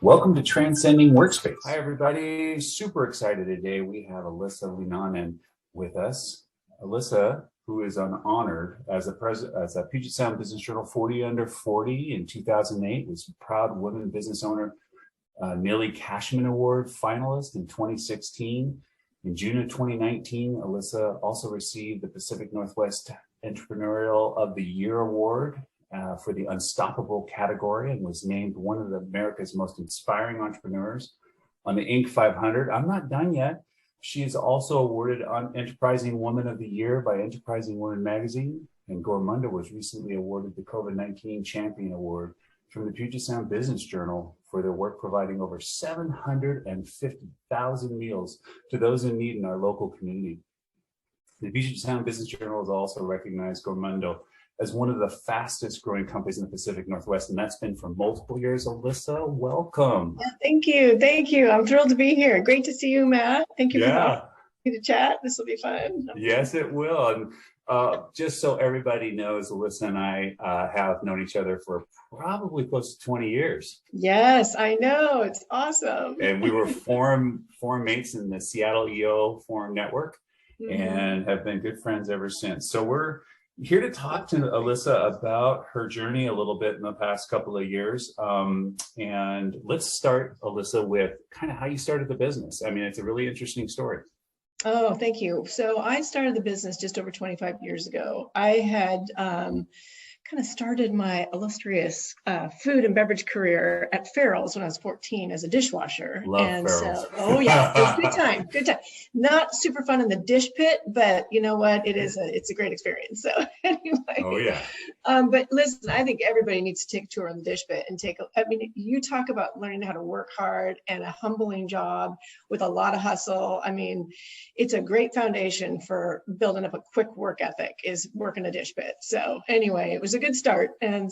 Welcome to Transcending Workspace. Hi, everybody. Super excited today. We have Alissa Leinonen with us. Alissa, who is honored as a Puget Sound Business Journal 40 Under 40 in 2008, was a Proud Women Business Owner, Millie Cashman Award finalist in 2016. In June of 2019, Alissa also received the Pacific Northwest Entrepreneurial of the Year Award for the Unstoppable category and was named one of America's most inspiring entrepreneurs on the Inc. 500. I'm not done yet. She is also awarded on Enterprising Woman of the Year by Enterprising Woman magazine, and Gormando was recently awarded the COVID-19 Champion Award from the Puget Sound Business Journal for their work providing over 750,000 meals to those in need in our local community. The Puget Sound Business Journal has also recognized Gormando as one of the fastest growing companies in the Pacific Northwest, and that's been for multiple years. Alissa, welcome. Yeah, thank you. Thank you. I'm thrilled to be here. Great to see you, Matt. Thank you for having me to chat. This will be fun. Yes, it will. And just so everybody knows, Alissa and I have known each other for probably close to 20 years. Yes, I know. It's awesome. And we were forum mates in the Seattle EO Forum Network and have been good friends ever since. So we're here to talk to Alissa about her journey a little bit in the past couple of years. And let's start, Alissa, with kind of how you started the business. I mean, it's a really interesting story. Oh, thank you. So I started the business just over 25 years ago. I had kind of started my illustrious food and beverage career at Farrell's when I was 14 as a dishwasher. Love Farrell's. So, oh yeah, it was a good time. Not super fun in the dish pit, but you know what? It's a great experience. So anyway. Oh yeah. But listen, I think everybody needs to take a tour on the dish pit and you talk about learning how to work hard and a humbling job with a lot of hustle. I mean, it's a great foundation for building up a quick work ethic is working a dish pit. So anyway, it was a good start. And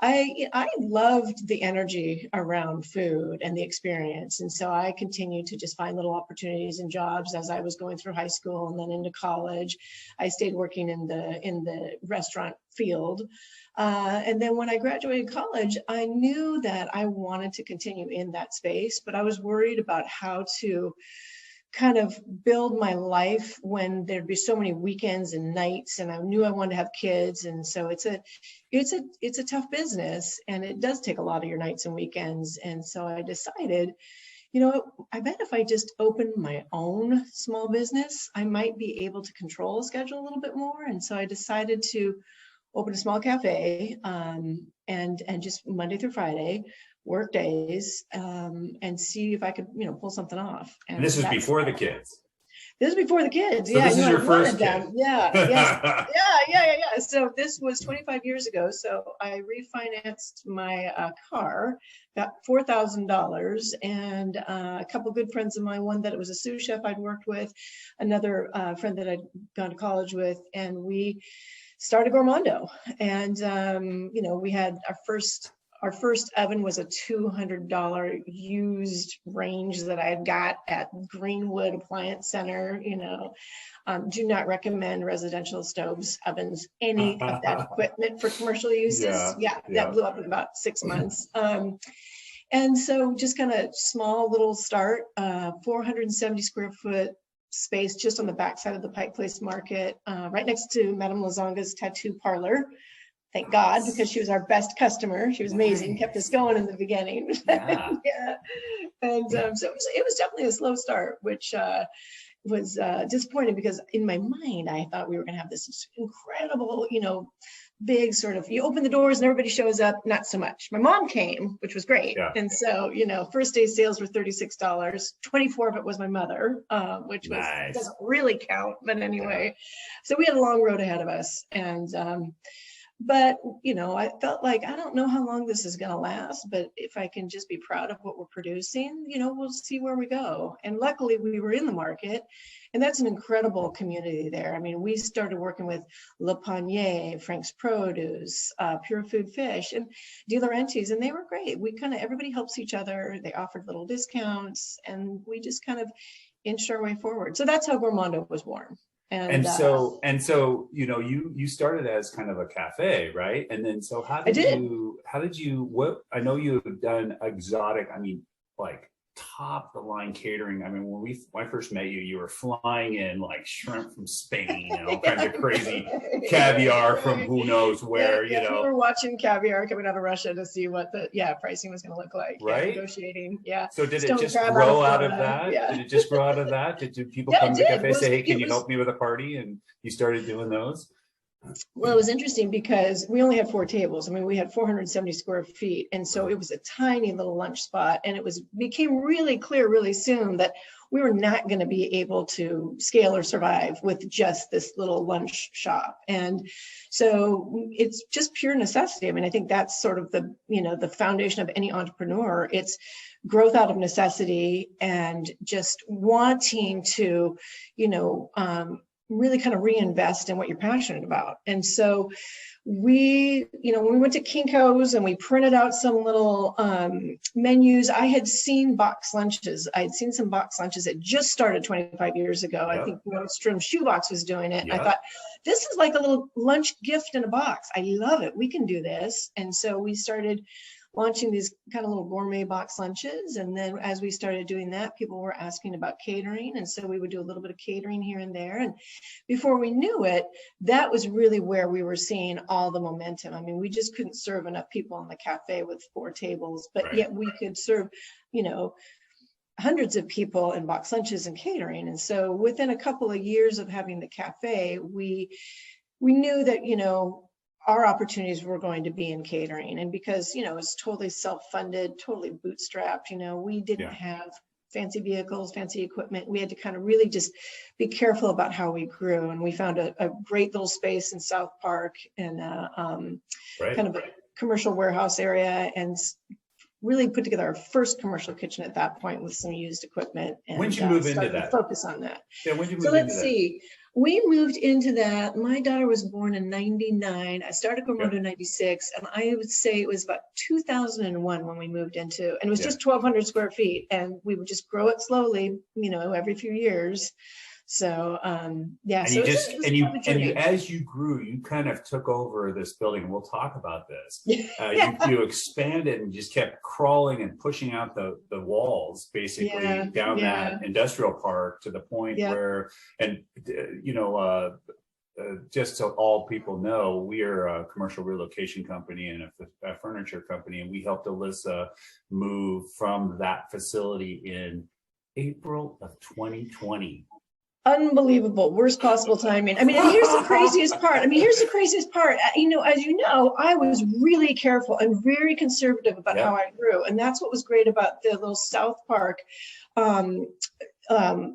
I loved the energy around food and the experience. And so I continued to just find little opportunities and jobs as I was going through high school and then into college. I stayed working in the restaurant field. And then when I graduated college, I knew that I wanted to continue in that space, but I was worried about how to kind of build my life when there'd be so many weekends and nights, and I knew I wanted to have kids. And so it's a tough business, and it does take a lot of your nights and weekends. And so I decided, you know, I bet if I just opened my own small business, I might be able to control the schedule a little bit more. And so I decided to open a small cafe and just Monday through Friday, work days, and see if I could, pull something off. And this is before the kids. This is before the kids. So this is your first kid. Yeah. So this was 25 years ago. So I refinanced my car, got $4,000, and a couple of good friends of mine, one that it was a sous chef I'd worked with, another friend that I'd gone to college with, and we started Gourmando. And, we had our first oven was a $200 used range that I had got at Greenwood Appliance Center. Do not recommend residential stoves, ovens, any of that equipment for commercial uses. Yeah, that blew up in about 6 months. And so just kind of small little start, 470 square foot space just on the backside of the Pike Place Market, right next to Madame Lazonga's tattoo parlor. Thank God, because she was our best customer. She was amazing, kept us going in the beginning. Yeah. And so it was definitely a slow start, which was disappointing because in my mind, I thought we were going to have this incredible, big sort of, you open the doors and everybody shows up. Not so much. My mom came, which was great. Yeah. And so, first day sales were $36. 24 of it was my mother, which nice. Doesn't really count. But anyway, So we had a long road ahead of us. And but, I felt like, I don't know how long this is going to last, but if I can just be proud of what we're producing, we'll see where we go. And luckily we were in the market, and that's an incredible community there. I mean, we started working with Le Panier, Frank's Produce, Pure Food Fish, and De Laurentiis, and they were great. Everybody helps each other. They offered little discounts, and we just kind of inched our way forward. So that's how Gormando was born. And so, you know, you started as kind of a cafe, right? And then, so how did you, what, I know you've done exotic, I mean, like top the line catering. I mean, when I first met you, you were flying in like shrimp from Spain and all kinds of crazy caviar from who knows where, you know. We were watching caviar coming out of Russia to see what the pricing was going to look like. Right. Negotiating. So did it just grow out of that? Yeah. Did it just grow out of that? Did people come to the cafe say, hey, can you help me with a party? And you started doing those? Well, it was interesting because we only had 4 tables. I mean, we had 470 square feet. And so it was a tiny little lunch spot. And it became really clear really soon that we were not going to be able to scale or survive with just this little lunch shop. And so it's just pure necessity. I mean, I think that's sort of the foundation of any entrepreneur. It's growth out of necessity and just wanting to, really kind of reinvest in what you're passionate about. And so when we went to Kinko's and we printed out some little menus, I had seen box lunches. I had seen some box lunches that just started 25 years ago. Yep. I think Nordstrom Shoebox was doing it. Yep. I thought, this is like a little lunch gift in a box. I love it. We can do this. And so we started launching these kind of little gourmet box lunches. And then as we started doing that, people were asking about catering. And so we would do a little bit of catering here and there. And before we knew it, that was really where we were seeing all the momentum. I mean, we just couldn't serve enough people in the cafe with 4 tables, but yet we could serve, hundreds of people in box lunches and catering. And so within a couple of years of having the cafe, we knew that, our opportunities were going to be in catering. And because, it's totally self-funded, totally bootstrapped, we didn't have fancy vehicles, fancy equipment. We had to kind of really just be careful about how we grew. And we found a great little space in South Park and kind of a commercial warehouse area, and really put together our first commercial kitchen at that point with some used equipment. And when did you move into that? Focus on that. Yeah, when did you move so let's see. We moved into that. My daughter was born in 99. I started Gormando in 96. And I would say it was about 2001 when we moved into, and it was just 1,200 square feet. And we would just grow it slowly, every few years. So, And as you grew, you kind of took over this building. We'll talk about this. You expanded and just kept crawling and pushing out the walls, basically down that industrial park to the point where, just so all people know, we are a commercial relocation company and a furniture company, and we helped Alissa move from that facility in April of 2020. Unbelievable, worst possible timing. I mean, and here's the craziest part. As you know, I was really careful and very conservative about how I grew. And that's what was great about the little South Park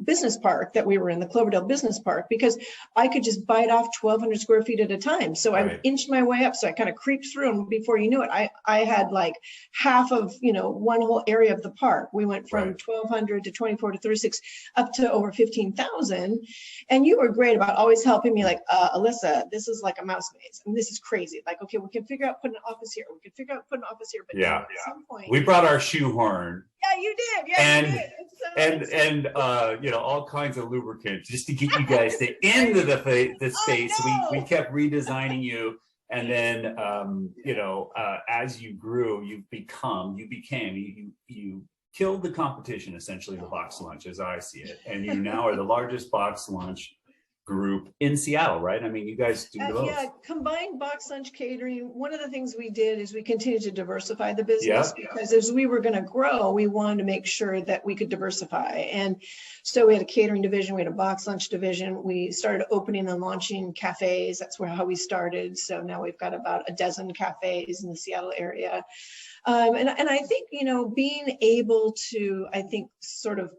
business park that we were in, the Cloverdale Business Park, because I could just bite off 1,200 square feet at a time. So I inched my way up. So I kind of creeped through, and before you knew it, I had like half of, one whole area of the park. We went from 1,200 to 24 to 36 up to over 15,000. And you were great about always helping me, like, Alissa, this is like a mouse maze. I mean, this is crazy. Like, okay, we can figure out putting an office here. We can figure out putting an office here. But at some point, we brought our shoehorn. Yeah, you did. Yeah, you did. And all kinds of lubricant just to get you guys to into the space. We kept redesigning you, and then as you grew, you killed the competition, essentially, the box lunch, as I see it, and you now are the largest box lunch group in Seattle, right? I mean, you guys do those. Combined box lunch catering. One of the things we did is we continued to diversify the business because as we were going to grow, we wanted to make sure that we could diversify. And so we had a catering division, we had a box lunch division. We started opening and launching cafes. That's how we started. So now we've got about a dozen cafes in the Seattle area. And I think, being able to, sort of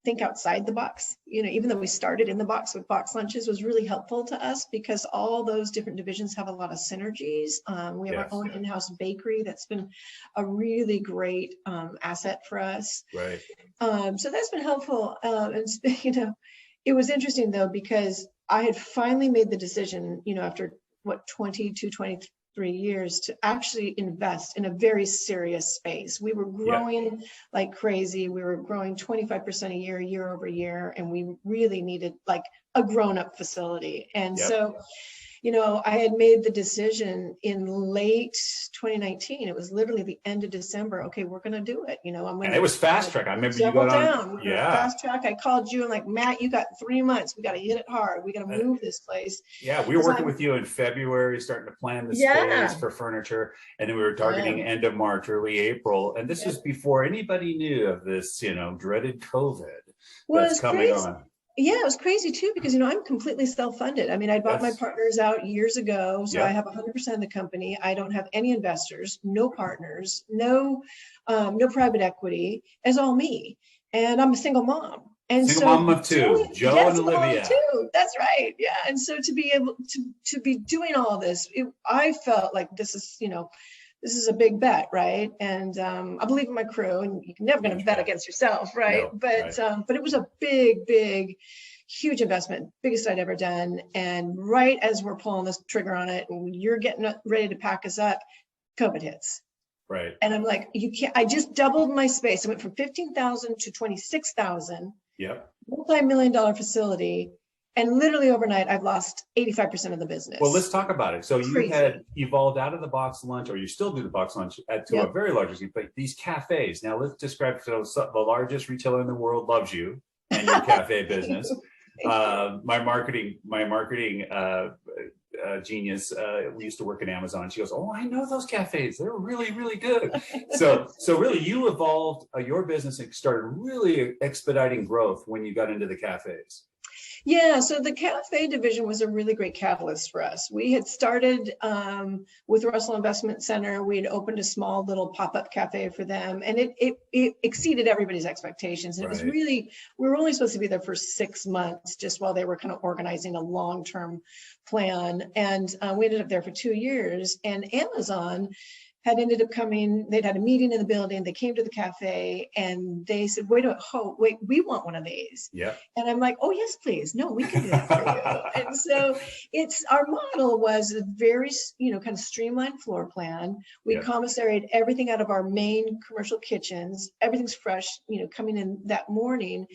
think outside the box, even though we started in the box with box lunches, was really helpful to us because all those different divisions have a lot of synergies. We have our own in-house bakery that's been a really great asset for us. Right. So that's been helpful. And it was interesting though, because I had finally made the decision, after 23 years to actually invest in a very serious space. We were growing like crazy. We were growing 25% a year over year. And we really needed like a grown-up facility. And Yep. so, you know, I had made the decision in late 2019. It was literally the end of December. Okay, we're going to do it. You know, I'm going to. And it was fast track. I remember you got on. Yeah. Fast track. I called you and like, Matt, you got 3 months. We got to hit it hard. We got to move this place. Yeah, we were working with you in February, starting to plan the space for furniture, and then we were targeting end of March, early April. And this was before anybody knew of this, you know, dreaded COVID that's coming on. Yeah, it was crazy too, because, you know, I'm completely self-funded. I mean, I bought my partners out years ago. So I have 100% of the company. I don't have any investors, no partners, no private equity. It's all me. And I'm a single mom. And single mom of two, Joe and Olivia. That's right. Yeah. And so to be able to be doing all this, I felt like this is, you know, this is a big bet, right? And I believe in my crew, and you're never going to bet against yourself, right? No, but it was a big, huge investment, biggest I'd ever done. And right as we're pulling this trigger on it, and you're getting ready to pack us up, COVID hits. Right. And I'm like, you can't. I just doubled my space. I went from 15,000 to 26,000. Yep. Multi-million-dollar facility. And literally overnight, I've lost 85% of the business. Well, let's talk about it. So you had evolved out of the box lunch, or you still do the box lunch to a very large extent, but these cafes. Now let's describe, so the largest retailer in the world loves you and your cafe business. My marketing genius, we used to work at Amazon. She goes, oh, I know those cafes. They're really, really good. So really you evolved your business and started really expediting growth when you got into the cafes. Yeah, so the cafe division was a really great catalyst for us. We had started with Russell Investment Center. We had opened a small little pop-up cafe for them, and it exceeded everybody's expectations. And it was really, we were only supposed to be there for 6 months, just while they were kind of organizing a long-term plan. And we ended up there for 2 years. And Amazon had ended up coming, they'd had a meeting in the building, they came to the cafe and they said, wait, we want one of these. Yeah. And I'm like, oh yes, please. No, we can do that for you. And so our model was a very, you know, kind of streamlined floor plan. We commissaried everything out of our main commercial kitchens. Everything's fresh, you know, coming in that morning,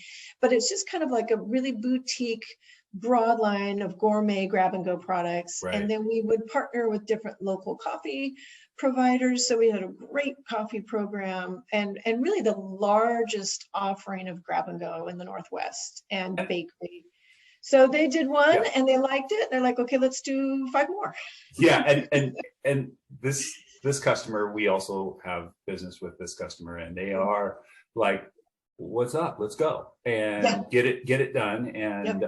but it's just kind of like a really boutique, broad line of gourmet grab and go products. And then we would partner with different local coffee providers. So we had a great coffee program and really the largest offering of grab and go in the Northwest and bakery. So they did one and they liked it. They're like, okay, let's do 5 more. Yeah. And this customer, we also have business with this customer, and they are like, what's up, let's go and get it done. And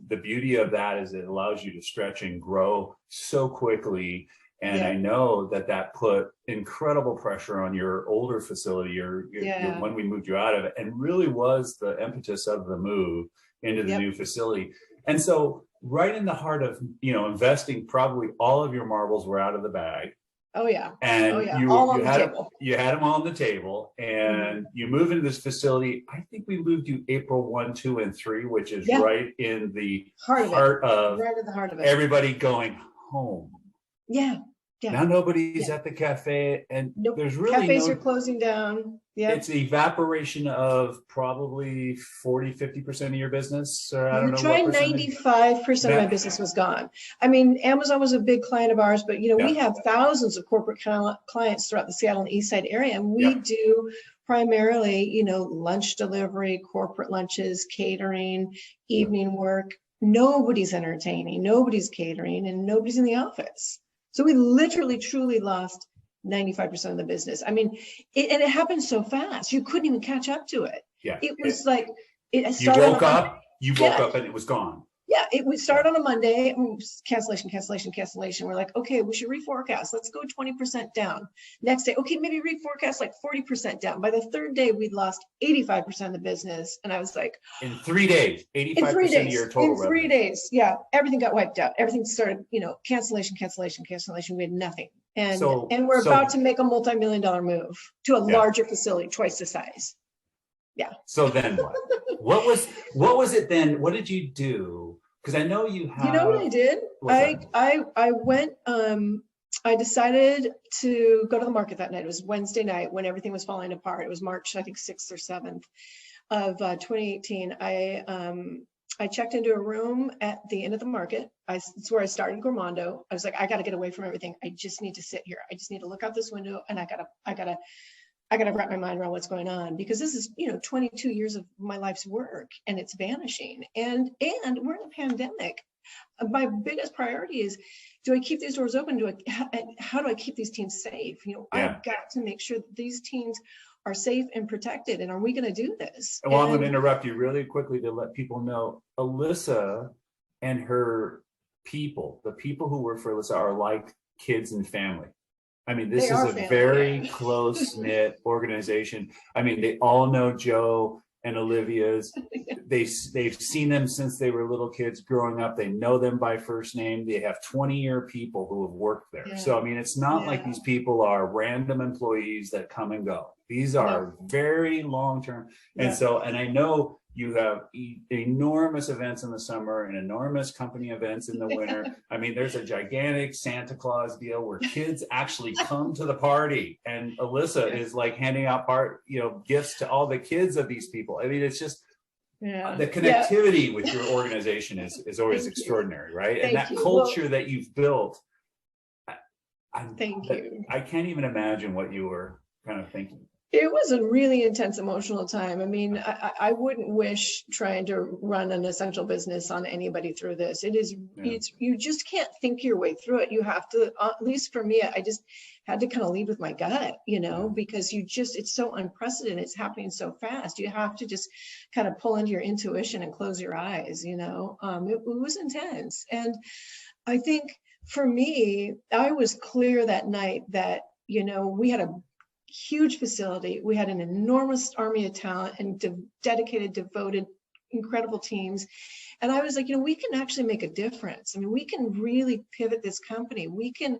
the beauty of that is it allows you to stretch and grow so quickly. And I know that put incredible pressure on your older facility, your when we moved you out of it, and really was the impetus of the move into the new facility. And so right in the heart of, you know, investing, probably all of your marbles were out of the bag. Oh yeah. And you had them on the table, and you move into this facility. I think we moved you April 1, 2, and 3, which is right in the heart of everybody going home. Yeah. Now nobody's at the cafe, and there's really cafes are closing down. Yeah. It's evaporation of probably 40-50% of your business. Or I don't know. Tried 95% of my business was gone. I mean, Amazon was a big client of ours, but you know, we have thousands of corporate clients throughout the Seattle and East Side area, and we do primarily, you know, lunch delivery, corporate lunches, catering, evening work. Nobody's entertaining, nobody's catering, and nobody's in the office. So we literally, truly lost 95% of the business. I mean, it happened so fast. You couldn't even catch up to it. Yeah. It was like, it started. You woke up and it was gone. Yeah, it would start on a Monday, cancellation. We're like, okay, we should reforecast. Let's go 20% down. Next day, okay, maybe reforecast like 40% down. By the third day, we'd lost 85% of the business. And I was like, in 3 days, 85% of your total revenue. In 3 days, yeah, everything got wiped out. Everything started, you know, cancellation. We had nothing. And we're about to make a multi-million-dollar move to a larger facility, twice the size. Yeah. So then what? what was it then? What did you do? Because I know you have. You know what I did? I went, I decided to go to the market that night. It was Wednesday night when everything was falling apart. It was March, I think 6th or 7th of 2018. I I checked into a room at the end of the market. It's where I started Gormando. I was like, I got to get away from everything. I just need to sit here. I just need to look out this window, and I gotta wrap my mind around what's going on, because this is, 22 years of my life's work, and it's vanishing. And we're in a pandemic. My biggest priority is, do I keep these doors open? How do I keep these teams safe? I've got to make sure that these teams are safe and protected. And are we going to do this? Well, I'm going to interrupt you really quickly to let people know, Alissa and her people, the people who work for Alissa, are like kids and family. I mean, this is a very close-knit organization. I mean, they all know Joe and Olivia's. They've seen them since they were little kids growing up. They know them by first name. They have 20-year people who have worked there. Yeah. So, I mean, it's not like these people are random employees that come and go. These are very long-term. And so, and I know you have enormous events in the summer and enormous company events in the winter. I mean, there's a gigantic Santa Claus deal where kids actually come to the party, and Alissa is like handing out gifts to all the kids of these people. I mean, it's just the connectivity with your organization is always extraordinary, right? And that culture that you've built. Thank you. I can't even imagine what you were kind of thinking. It was a really intense emotional time. I mean, I wouldn't wish trying to run an essential business on anybody through this. You just can't think your way through it. You have to, at least for me, I just had to kind of lead with my gut, because it's so unprecedented. It's happening so fast. You have to just kind of pull into your intuition and close your eyes, it was intense. And I think for me, I was clear that night that, we had a huge facility. We had an enormous army of talent and dedicated, devoted, incredible teams. And I was like, we can actually make a difference. I mean, we can really pivot this company. We can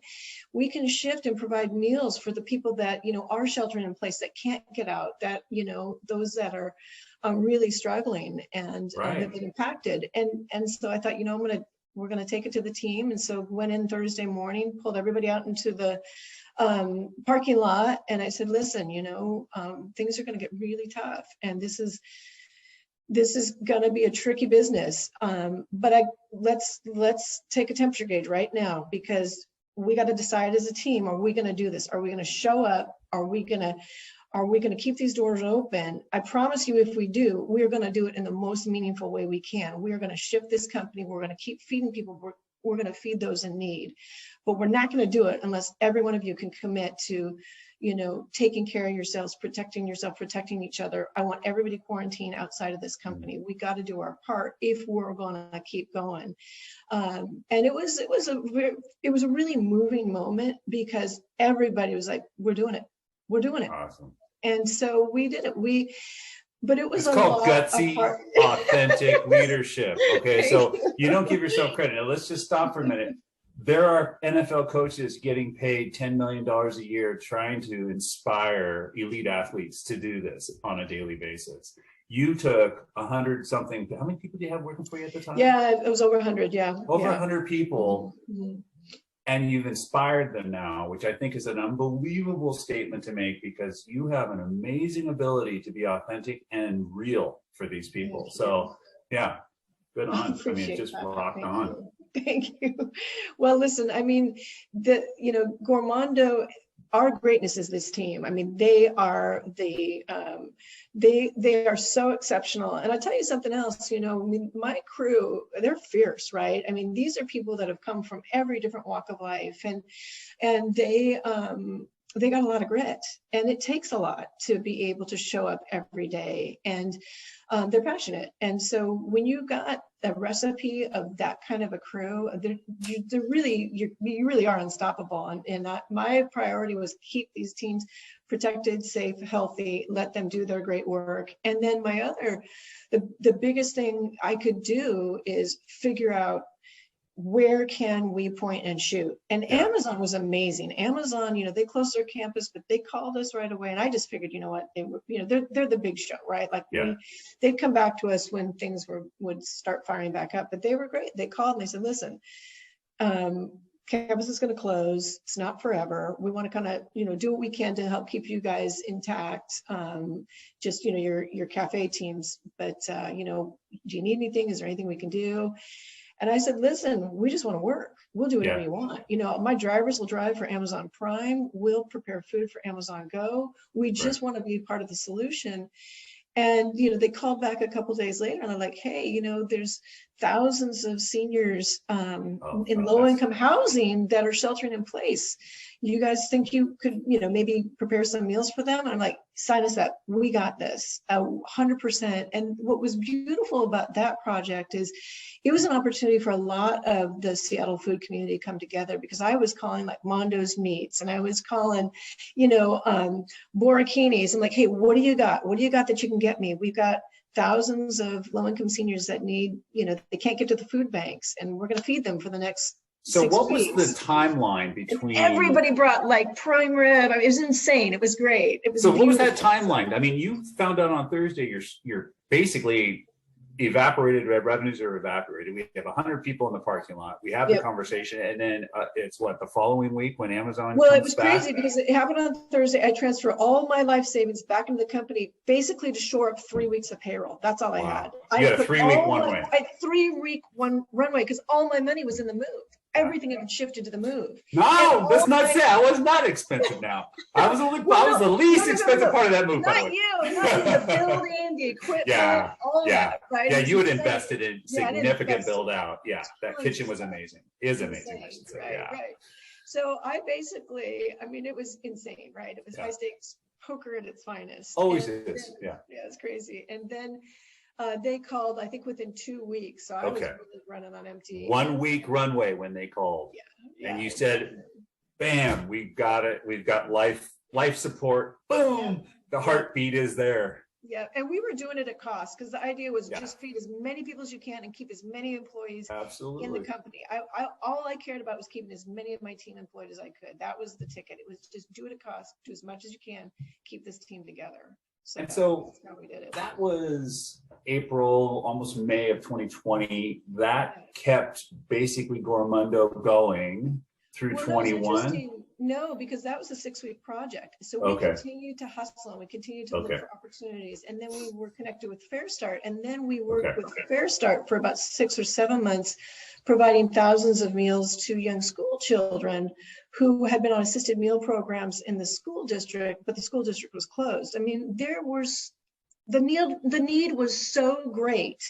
shift and provide meals for the people that, are sheltering in place, that can't get out, that, those that are really struggling and have been impacted. And so I thought, we're going to take it to the team. And so went in Thursday morning, pulled everybody out into the parking lot. And I said, listen, things are going to get really tough. And this is going to be a tricky business. But let's take a temperature gauge right now, because we got to decide as a team, are we going to do this? Are we going to show up? Are we going to keep these doors open? I promise you, if we do, we're going to do it in the most meaningful way we can. We're going to shift this company. We're going to keep feeding people. We're going to feed those in need, but we're not going to do it unless every one of you can commit to, taking care of yourselves, protecting yourself, protecting each other. I want everybody quarantined outside of this company. We got to do our part if we're going to keep going. And it was a really moving moment, because everybody was like, we're doing it. We're doing it. Awesome. And so we did it. But it was called Gutsy Authentic Leadership. Okay, so you don't give yourself credit. Now let's just stop for a minute. There are NFL coaches getting paid $10 million a year trying to inspire elite athletes to do this on a daily basis. You took 100 something. How many people do you have working for you at the time? Yeah, it was over 100. Yeah, over 100 people. Mm-hmm. And you've inspired them now, which I think is an unbelievable statement to make, because you have an amazing ability to be authentic and real for these people. So yeah, good on. I mean, just rocked on. Thank you. Well, listen, I mean, Gormando, our greatness is this team. I mean, they are they are so exceptional. And I'll tell you something else, I mean, my crew, they're fierce, right? I mean, these are people that have come from every different walk of life, and they got a lot of grit, and it takes a lot to be able to show up every day, and they're passionate. And so when you got a recipe of that kind of a crew, you really are unstoppable. And my priority was keep these teams protected, safe, healthy, let them do their great work. And then the biggest thing I could do is figure out, where can we point and shoot? And Amazon was amazing. Amazon, they closed their campus, but they called us right away. And I just figured, they were, they're the big show, right? Like they'd come back to us when things would start firing back up, but they were great. They called and they said, listen, campus is going to close. It's not forever. We want to kind of, do what we can to help keep you guys intact. Just, your cafe teams, but, do you need anything? Is there anything we can do? And I said, listen, we just want to work. We'll do whatever you want. My drivers will drive for Amazon Prime. We'll prepare food for Amazon Go. We just want to be part of the solution. And, they called back a couple of days later and they're like, hey, there's thousands of seniors in low-income housing that are sheltering in place. You guys think you could, maybe prepare some meals for them? And I'm like, sign us up. We got this 100%. And what was beautiful about that project is it was an opportunity for a lot of the Seattle food community to come together, because I was calling like Mondo's Meats and I was calling, Borachini's. I'm like, hey, what do you got? What do you got that you can get me? We've got thousands of low-income seniors that need, they can't get to the food banks, and we're going to feed them for the next 6 what weeks. was the timeline between? And everybody brought like prime rib. I mean, it was insane. It was great. It was so beautiful. What was that timeline? I mean, you found out on Thursday you're basically evaporated. Revenues are evaporated. We have 100 people in the parking lot. We have the conversation, and then it's the following week when Amazon well, comes it was back? crazy because it happened on Thursday. I transferred all my life savings back into the company, basically to shore up 3 weeks of payroll. That's all I had. You had a 3-week runway. I had 3-week runway because all my money was in the move. Everything had shifted to the move. No, that's not it. I was not expensive now. I was the least expensive part of that move. Not you, the building, the equipment, all that, right? Yeah, you had invested in significant build out. Yeah, that kitchen was amazing. Is amazing, I should say. Right. So I basically, it was insane, right? It was high stakes poker at its finest. Always is, yeah. Yeah, it's crazy. And then they called, I think, within 2 weeks. So I was really running on empty. 1 week runway when they called. Yeah. And you said, bam, we've got it. We've got life support. Boom. The heartbeat is there. Yeah. And we were doing it at cost, because the idea was just feed as many people as you can and keep as many employees in the company. All I cared about was keeping as many of my team employed as I could. That was the ticket. It was just do it at cost, do as much as you can, keep this team together. So that's how we did it. That was April, almost May of 2020. That kept basically Gormando going through 21. No, because that was a 6-week project. So we continued to hustle and we continued to look for opportunities. And then we were connected with Fair Start. And then we worked with Fair Start for about 6 or 7 months, providing thousands of meals to young school children who had been on assisted meal programs in the school district, but the school district was closed. I mean, the need was so great.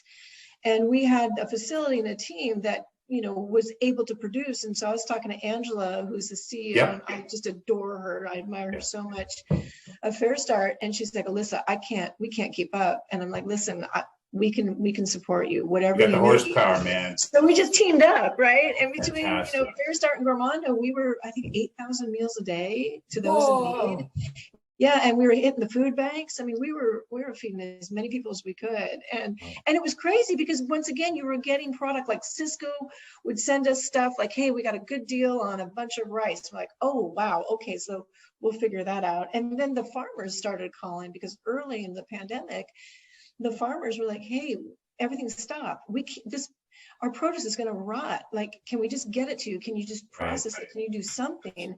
And we had a facility and a team that, was able to produce. And so I was talking to Angela, who's the CEO, and I just adore her. I admire her so much, of Fair Start. And she's like, Alissa, we can't keep up. And I'm like, listen, we can support you, whatever you got the horsepower, man. So we just teamed up, right? And between Fair Start and Gormando, we were, I think, 8,000 meals a day to those in need. Yeah, and we were hitting the food banks. I mean, we were feeding as many people as we could, and it was crazy because once again, you were getting product like Cisco would send us stuff like, "Hey, we got a good deal on a bunch of rice." We're like, "Oh, wow, okay, so we'll figure that out." And then the farmers started calling because early in the pandemic, the farmers were like, "Hey, everything's stopped. Our produce is going to rot. Like, can we just get it to you? Can you just process it? Can you do something?"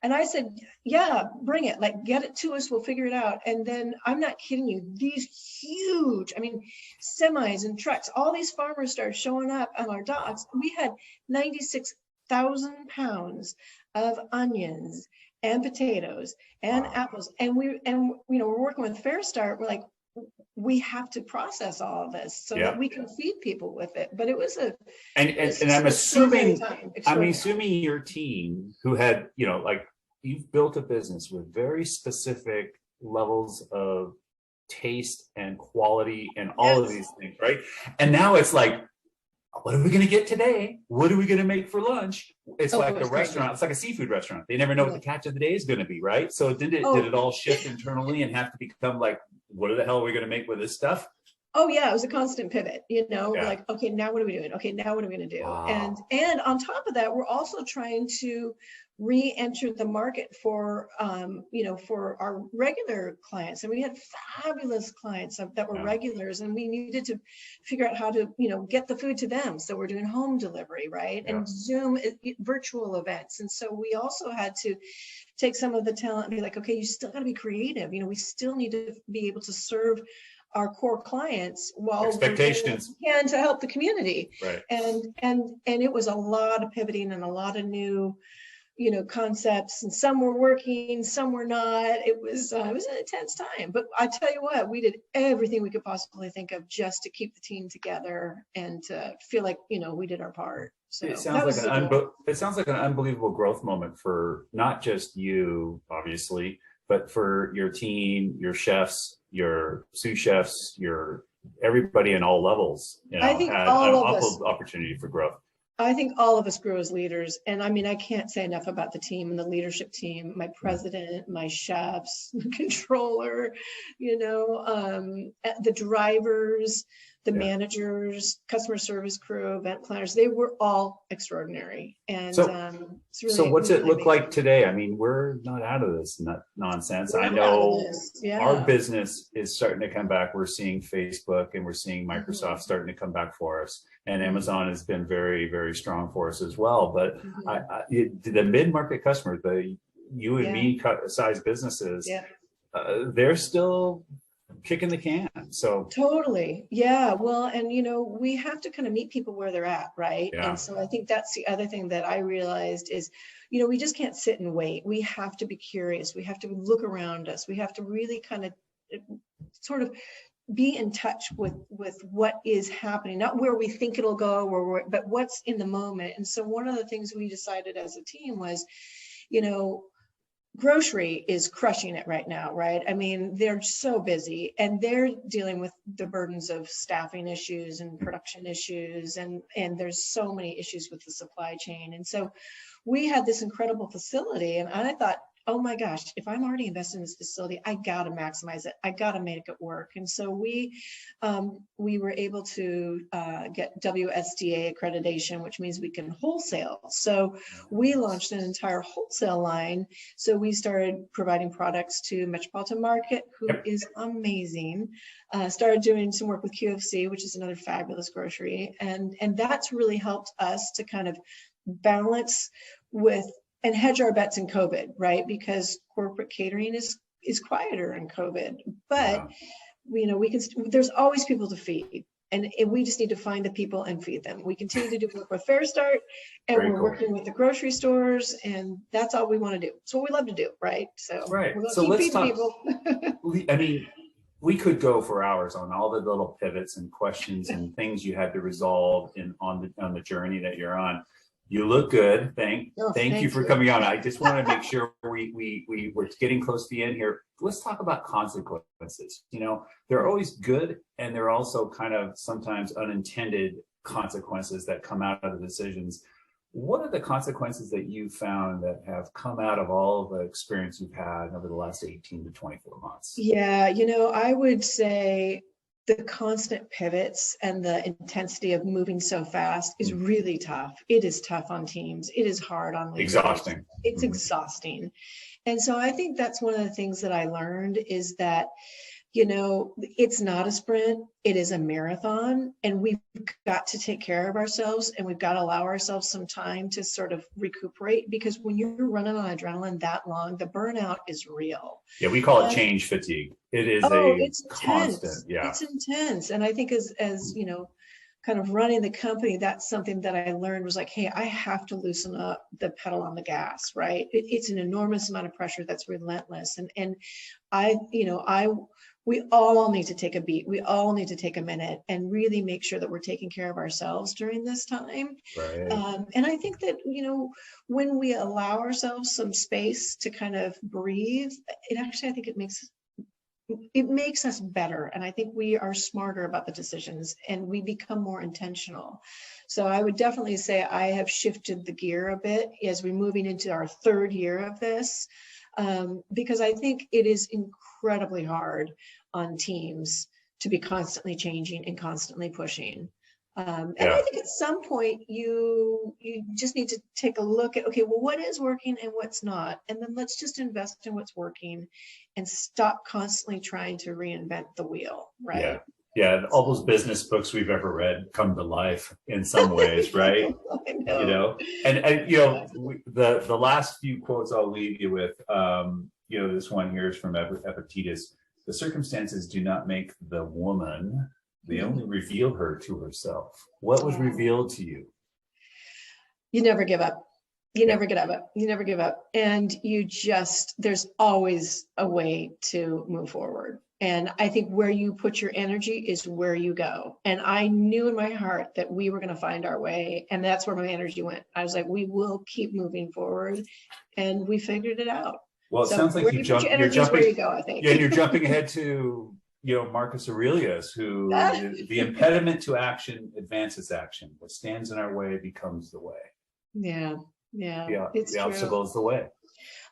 And I said, yeah, bring it, like, get it to us. We'll figure it out. And then I'm not kidding you. These huge, semis and trucks, all these farmers started showing up on our docks. We had 96,000 pounds of onions and potatoes and apples. And we're working with Fair Start. We're like, we have to process all of this so that we can feed people with it. But it was and I'm assuming your team, who had, you've built a business with very specific levels of taste and quality and all of these things, right? And now it's like, what are we going to get today? What are we going to make for lunch? It's like a restaurant. It's like a seafood restaurant. They never know what the catch of the day is going to be, right? So did it all shift internally and have to become like, what the hell are we going to make with this stuff? Oh yeah, it was a constant pivot, like, okay, now what are we doing? Okay, now what are we going to do? Wow. And on top of that, we're also trying to re-enter the market for, for our regular clients. And we had fabulous clients that were regulars, and we needed to figure out how to, get the food to them. So we're doing home delivery, right? Yeah. And Zoom virtual events. And so we also had to take some of the talent and be like, okay, you still got to be creative. We still need to be able to serve our core clients while expectations can to help the community. Right. And it was a lot of pivoting and a lot of new concepts, and some were working, some were not. It was an intense time, but I tell you what, we did everything we could possibly think of just to keep the team together and to feel like, we did our part. So it sounds like an unbelievable growth moment for not just you, obviously, but for your team, your chefs, your sous chefs, your everybody in all levels, I think had all an of us, opportunity for growth. I think all of us grew as leaders. And I mean, I can't say enough about the team and the leadership team, my president, my chefs, the controller, the drivers, the managers, customer service crew, event planners. They were all extraordinary. And it's really, so what's it look like today? I mean, we're not out of this nonsense. I know our business is starting to come back. We're seeing Facebook and we're seeing Microsoft starting to come back for us. And Amazon has been very, very strong for us as well. But the mid-market customer, the you and me size businesses, they're still kicking the can. So totally. Yeah. Well, and we have to kind of meet people where they're at, right? Yeah. And so I think that's the other thing that I realized is, we just can't sit and wait. We have to be curious. We have to look around us. We have to really kind of sort of be in touch with what is happening, not where we think it'll go, but what's in the moment. And so one of the things we decided as a team was, grocery is crushing it right now, right? I mean, they're so busy and they're dealing with the burdens of staffing issues and production issues. And there's so many issues with the supply chain. And so we had this incredible facility, and I thought, oh my gosh, if I'm already invested in this facility, I got to maximize it. I got to make it work. And so we were able to get WSDA accreditation, which means we can wholesale. So we launched an entire wholesale line. So we started providing products to Metropolitan Market, who is amazing. Started doing some work with QFC, which is another fabulous grocery. And that's really helped us to kind of balance with and hedge our bets in COVID, right? Because corporate catering is quieter in COVID, but we can. There's always people to feed, and we just need to find the people and feed them. We continue to do work with Fair Start, and we're working with the grocery stores, and that's all we want to do. It's what we love to do, right? So right. We're So let's talk. People. I mean, we could go for hours on all the little pivots and questions and things you had to resolve on the journey that you're on. You look good. Thank you for coming on. I just want to make sure we're getting close to the end here. Let's talk about consequences. They're always good, and they're also kind of sometimes unintended consequences that come out of the decisions. What are the consequences that you found that have come out of all of the experience you've had over the last 18 to 24 months? Yeah, I would say the constant pivots and the intensity of moving so fast is really tough. It is tough on teams. It is hard on leaders. Exhausting. It's exhausting. And so I think that's one of the things that I learned is that, it's not a sprint, it is a marathon, and we've got to take care of ourselves, and we've got to allow ourselves some time to sort of recuperate, because when you're running on adrenaline that long, the burnout is real. Yeah, we call it change fatigue. It is it's constant. Intense. Yeah. It's intense. And I think as kind of running the company, that's something that I learned was like, hey, I have to loosen up the pedal on the gas, right? It's an enormous amount of pressure that's relentless. And we all need to take a beat. We all need to take a minute and really make sure that we're taking care of ourselves during this time. Right. And I think that, when we allow ourselves some space to kind of breathe, I think it makes us better. And I think we are smarter about the decisions and we become more intentional. So I would definitely say I have shifted the gear a bit as we're moving into our third year of this, because I think it is incredibly hard on teams to be constantly changing and constantly pushing. And I think at some point you just need to take a look at, okay, well, what is working and what's not? And then let's just invest in what's working and stop constantly trying to reinvent the wheel, right? Yeah. Yeah, all those business books we've ever read come to life in some ways, right? I know. You know, and you know, the last few quotes I'll leave you with, you know, this one here is from Epictetus. The circumstances do not make the woman, they only reveal her to herself. What was revealed to you? You never give up. You never give up. You never give up. And you just, there's always a way to move forward. And I think where you put your energy is where you go. And I knew in my heart that we were going to find our way. And that's where my energy went. I was like, we will keep moving forward. And we figured it out. Well, it sounds like you're jumping. Where you go, I think. Yeah, you're jumping ahead to, you know, Marcus Aurelius, who the impediment to action advances action. What stands in our way becomes the way. Yeah. The obstacle is the way.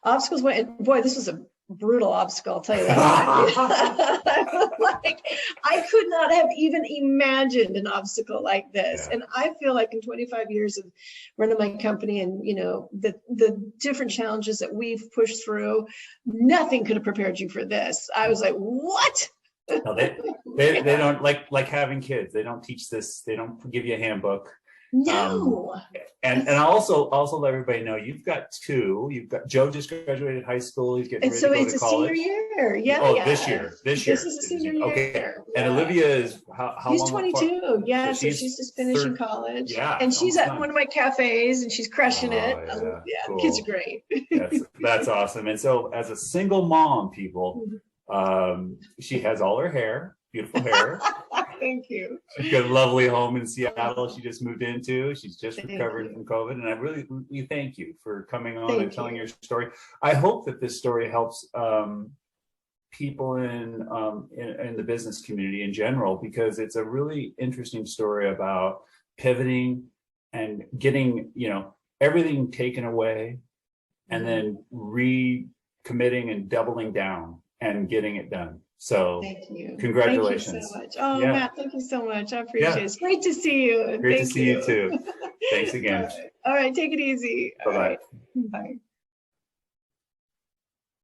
Obstacles way. And boy, this was a brutal obstacle, I'll tell you that. Like, I could not have even imagined an obstacle like this. And I feel like in 25 years of running my company and, you know, the different challenges that we've pushed through, nothing could have prepared you for this. I was like, what? No, they don't like having kids. They don't teach this. They don't give you a handbook. No. And I also let everybody know you've got two. You've got Joe just graduated high school. He's getting ready to go to college. So it's a senior year. Yeah. This year. This is a senior year. Okay. And Olivia is how She's long? 22. Yeah. So she's just finishing college. Yeah. And she's at one of my cafes and she's crushing it. Yeah. Cool. Kids are great. That's awesome. And so as a single mom, people, she has all her hair, beautiful hair. Thank you. She's got a lovely home in Seattle she just moved into. She's just recovered from COVID. And we thank you for coming on and telling your story. I hope that this story helps people in the business community in general, because it's a really interesting story about pivoting and getting, you know, everything taken away and then recommitting and doubling down and getting it done. So thank you. Congratulations. Thank you so much. Oh, Matt, thank you so much. I appreciate it. It's great to see you. Great to see you too. Thanks again. All right. Take it easy. Bye-bye. Bye.